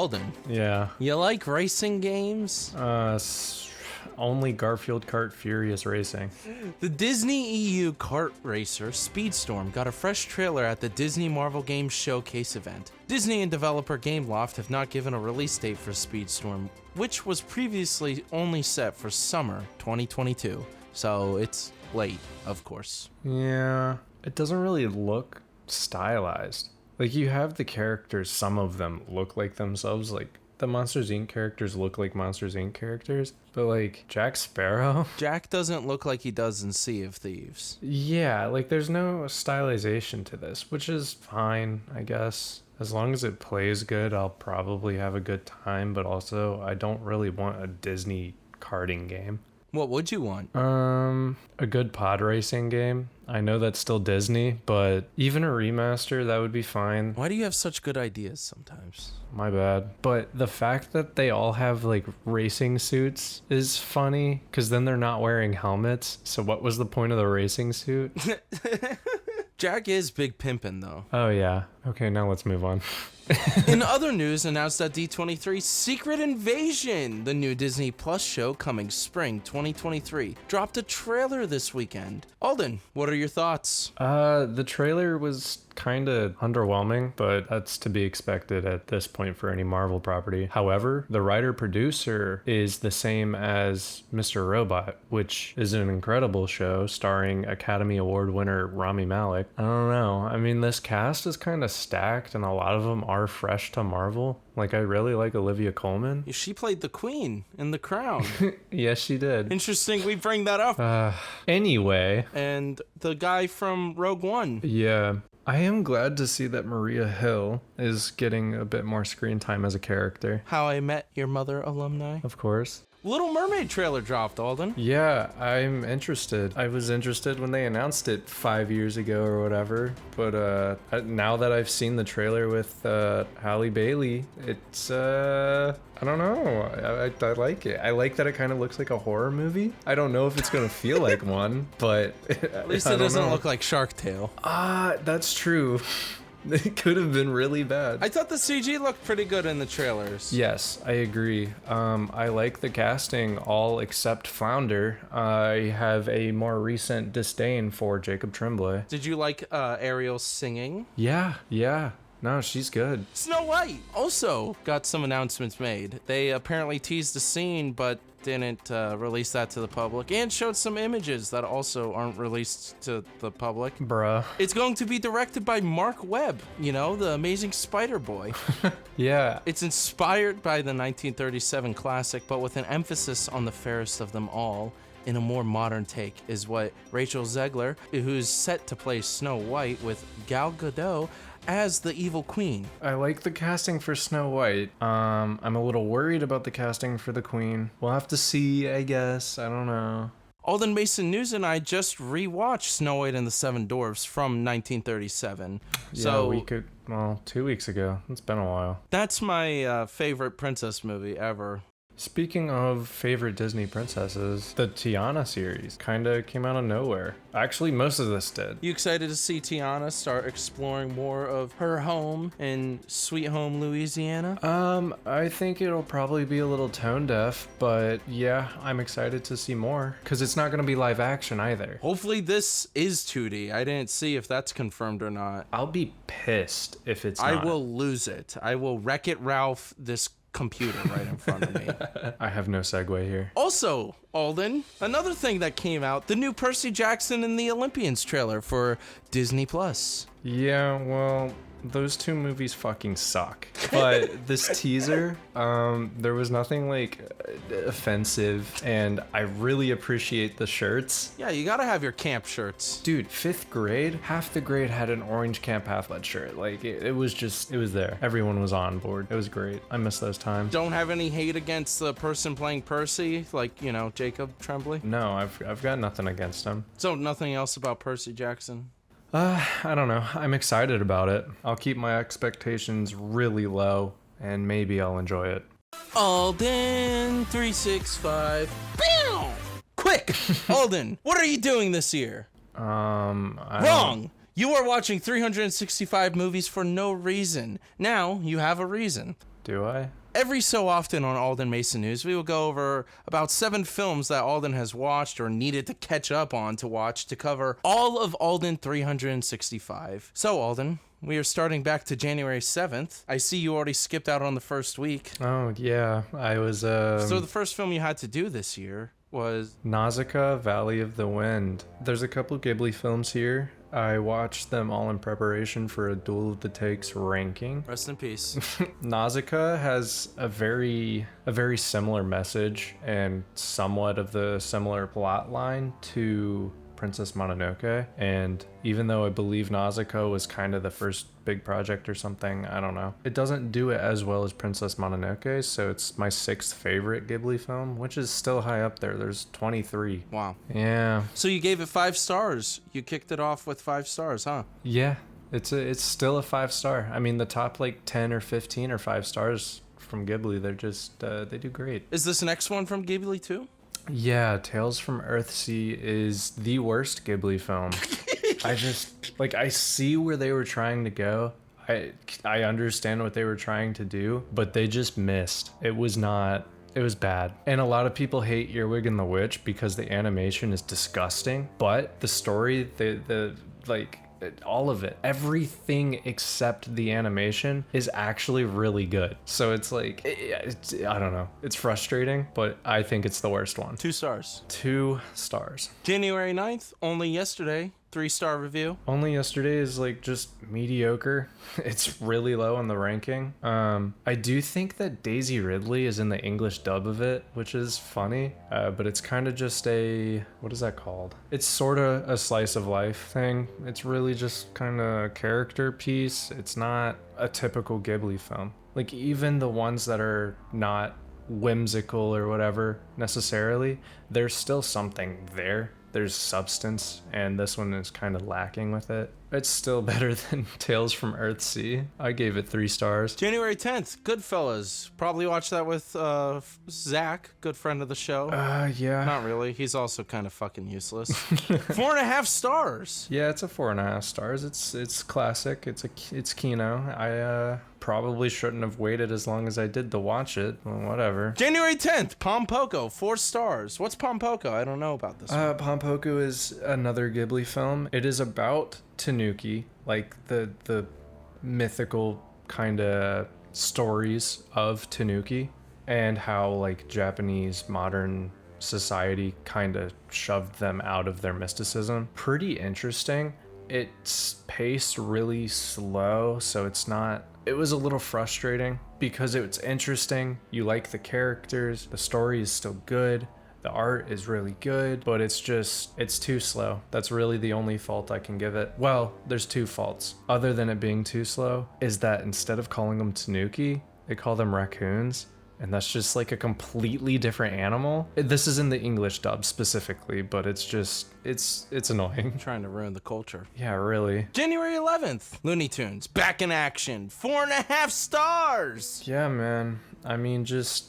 Alden, Yeah. you like racing games? Only Garfield Kart Furious Racing. The Disney EU kart racer Speedstorm got a fresh trailer at the Disney Marvel Games Showcase event. Disney and developer Gameloft have not given a release date for Speedstorm, which was previously only set for summer 2022. So it's late, of course. Yeah. It doesn't really look stylized. Like, you have the characters, some of them look like themselves, like the Monsters Inc. characters look like Monsters Inc. characters, but like Jack Sparrow. Jack doesn't look like he does in Sea of Thieves. Yeah, like there's no stylization to this, which is fine, I guess. As long as it plays good, I'll probably have a good time, but also I don't really want a Disney karting game. What would you want? A good pod racing game. I know that's still Disney, but even a remaster, that would be fine. Why do you have such good ideas sometimes? My bad. But the fact that they all have like racing suits is funny, because then they're not wearing helmets. So what was the point of the racing suit? Jack is big pimpin' though. Oh yeah. Okay, now let's move on. In other news, announced at D23, Secret Invasion, the new Disney Plus show coming spring 2023, dropped a trailer this weekend. Alden, what are your thoughts? The trailer was kind of underwhelming, but that's to be expected at this point for any Marvel property. However, the writer-producer is the same as Mr. Robot, which is an incredible show starring Academy Award winner Rami Malek. I don't know. I mean, this cast is kind of stacked, and a lot of them are fresh to Marvel. Like, I really like Olivia Colman. She played the Queen in The Crown. Yes, she did. Interesting we bring that up. Anyway. And the guy from Rogue One. Yeah. I am glad to see that Maria Hill is getting a bit more screen time as a character. How I Met Your Mother alumni. Of course. Little Mermaid trailer dropped, Alden. Yeah, I'm interested. I was interested when they announced it 5 years ago or whatever, but now that I've seen the trailer with Halle Bailey, it's I don't know. I like it. I like that it kind of looks like a horror movie. I don't know if it's gonna feel like one, but at least it doesn't look like Shark Tale. That's true. It could have been really bad. I thought the CG looked pretty good in the trailers. Yes, I agree. I like the casting, all except Flounder. I have a more recent disdain for Jacob Tremblay. Did you like Ariel singing? Yeah. No, she's good. Snow White also got some announcements made. They apparently teased a scene, but didn't release that to the public, and showed some images that also aren't released to the public. Bruh. It's going to be directed by Mark Webb, you know, the Amazing Spider-Boy. Yeah. It's inspired by the 1937 classic, but with an emphasis on the fairest of them all, in a more modern take, is what Rachel Zegler, who's set to play Snow White with Gal Gadot as the evil queen. I like the casting for Snow White. I'm a little worried about the casting for the Queen. We'll have to see, I guess. I don't know. Alden Mason News and I just rewatched Snow White and the Seven Dwarfs from 1937. Yeah, 2 weeks ago. It's been a while. That's my favorite princess movie ever. Speaking of favorite Disney princesses, the Tiana series kind of came out of nowhere. Actually, most of this did. You excited to see Tiana start exploring more of her home in Sweet Home, Louisiana? I think it'll probably be a little tone deaf, but yeah, I'm excited to see more, because it's not going to be live action either. Hopefully this is 2D. I didn't see if that's confirmed or not. I'll be pissed if it's not. I will lose it. I will Wreck-It Ralph this computer right in front of me. I have no segue here. Also, Alden, another thing that came out, the new Percy Jackson and the Olympians trailer for Disney Plus. Yeah, well, those two movies fucking suck. But this teaser, there was nothing like offensive, and I really appreciate the shirts. Yeah, you gotta have your camp shirts. Dude, 5th grade, half the grade had an orange Camp Half-Blood shirt. Like, it was there. Everyone was on board. It was great. I miss those times. Don't have any hate against the person playing Percy, like, you know, Jacob Tremblay? No, I've got nothing against him. So nothing else about Percy Jackson? I don't know. I'm excited about it. I'll keep my expectations really low, and maybe I'll enjoy it. Alden 365. Bam! Quick! Alden, what are you doing this year? Wrong! You are watching 365 movies for no reason. Now you have a reason. Do I? Every so often on Alden Mason News, we will go over about 7 films that Alden has watched or needed to catch up on to watch to cover all of Alden 365. So, Alden, we are starting back to January 7th. I see you already skipped out on the first week. Oh, yeah. I was, So the first film you had to do this year was Nausicaa, Valley of the Wind. There's a couple Ghibli films here. I watched them all in preparation for a Duel of the Takes ranking. Rest in peace. Nausicaa has a very similar message and somewhat of the similar plot line to Princess Mononoke, and even though I believe Nausicaa was kind of the first big project or something, I don't know, it doesn't do it as well as Princess Mononoke, so it's my 6th favorite Ghibli film, which is still high up there. There's 23. Wow. Yeah. So you gave it 5 stars. You kicked it off with 5 stars, huh? Yeah, it's still a 5-star. I mean, the top like 10 or 15 are 5 stars from Ghibli. They're just they do great. Is this next one from Ghibli too? Yeah, Tales from Earthsea is the worst Ghibli film. I see where they were trying to go. I understand what they were trying to do, but they just missed. It was bad. And a lot of people hate Earwig and the Witch because the animation is disgusting, but the story, all of it, everything except the animation is actually really good. So it's like, I don't know. It's frustrating, but I think it's the worst one. 2 stars. 2 stars. January 9th, only yesterday, 3-star review. Only yesterday is like just mediocre. It's really low on the ranking. I do think that Daisy Ridley is in the English dub of it, which is funny, but it's kind of just what is that called? It's sort of a slice of life thing. It's really just kind of a character piece. It's not a typical Ghibli film. Like, even the ones that are not whimsical or whatever necessarily, there's still something there. There's substance, and this one is kind of lacking with it. It's still better than Tales from Earthsea. I gave it 3 stars. January 10th, Goodfellas. Probably watched that with Zach, good friend of the show. Yeah. Not really. He's also kind of fucking useless. 4.5 stars. Yeah, it's a 4.5 stars. It's classic. It's Kino. I probably shouldn't have waited as long as I did to watch it. Well, whatever. January 10th, Pompoko, 4 stars. What's Pompoko? I don't know about this one. Pompoko is another Ghibli film. It is about Tanuki, like the mythical kind of stories of Tanuki, and how like Japanese modern society kind of shoved them out of their mysticism. Pretty interesting. It's paced really slow, so it was a little frustrating because it's interesting. You like the characters, the story is still good, the art is really good, but it's too slow. That's really the only fault I can give it. Well, there's 2 faults. Other than it being too slow, is that instead of calling them Tanuki, they call them raccoons. And that's just like a completely different animal. This is in the English dub specifically, but it's annoying. Trying to ruin the culture. Yeah, really. January 11th, Looney Tunes, back in action, 4.5 stars. Yeah, man. I mean, just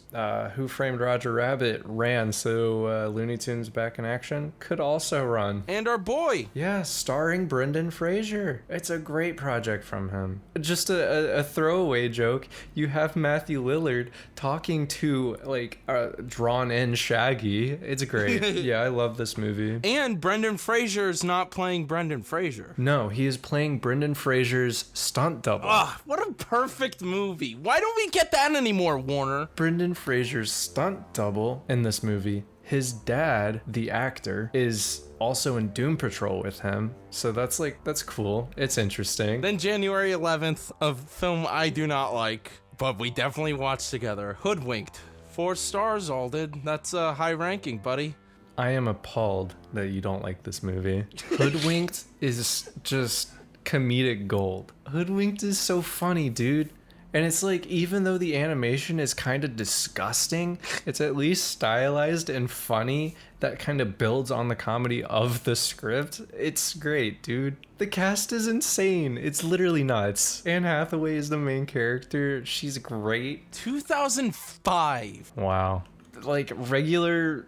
Who Framed Roger Rabbit ran, so Looney Tunes Back in Action could also run. And our boy. Yeah, starring Brendan Fraser. It's a great project from him. Just a throwaway joke. You have Matthew Lillard talking to, like, drawn-in Shaggy. It's great. Yeah, I love this movie. And Brendan Fraser is not playing Brendan Fraser. No, he is playing Brendan Fraser's stunt double. Ah, what a perfect movie. Why don't we get that anymore, Warner? Brendan Fraser's stunt double in this movie, his dad, the actor, is also in Doom Patrol with him. So that's cool. It's interesting. Then January 11th, a film I do not like, but we definitely watched together. Hoodwinked. 4 stars, Alden. That's a high ranking, buddy. I am appalled that you don't like this movie. Hoodwinked is just comedic gold. Hoodwinked is so funny, dude. And it's like, even though the animation is kind of disgusting, it's at least stylized and funny. That kind of builds on the comedy of the script. It's great, dude. The cast is insane. It's literally nuts. Anne Hathaway is the main character. She's great. 2005. Wow. like regular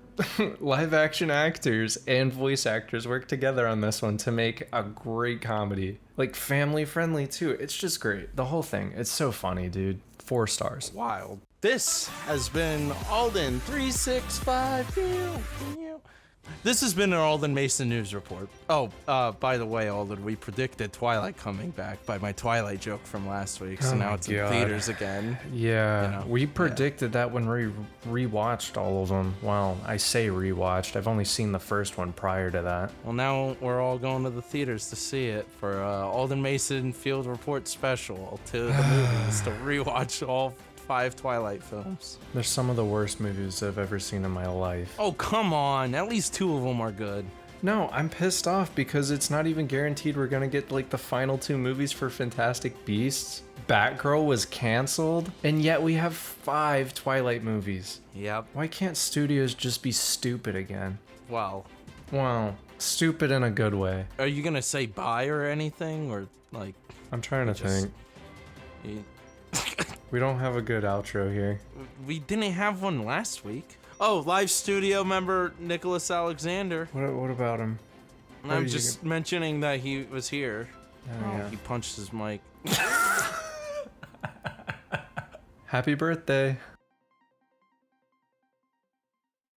live action actors and voice actors work together on this one to make a great comedy. Like family friendly too. It's just great. The whole thing. It's so funny, dude. 4 stars. Wild. This has been Alden 365. This has been an Alden Mason News Report. Oh, by the way, Alden, we predicted Twilight coming back by my Twilight joke from last week, so now it's in theaters again. Yeah, You know, we predicted that when we rewatched all of them. Well, I say rewatched. I've only seen the first one prior to that. Well, now we're all going to the theaters to see it for Alden Mason Field Report special to the movies to rewatch all 5 Twilight films. They're some of the worst movies I've ever seen in my life. Oh, come on. At least 2 of them are good. No, I'm pissed off because it's not even guaranteed we're gonna get like the final 2 movies for Fantastic Beasts. Batgirl was canceled, and yet we have 5 Twilight movies. Yep. Why can't studios just be stupid again? Well, Wow, stupid in a good way. are you gonna say bye or anything, or like? I'm trying to think. We don't have a good outro here. We didn't have one last week. Oh, live studio member Nicholas Alexander. What about him? I'm just mentioning that he was here. Oh, yeah. He punched his mic. Happy birthday.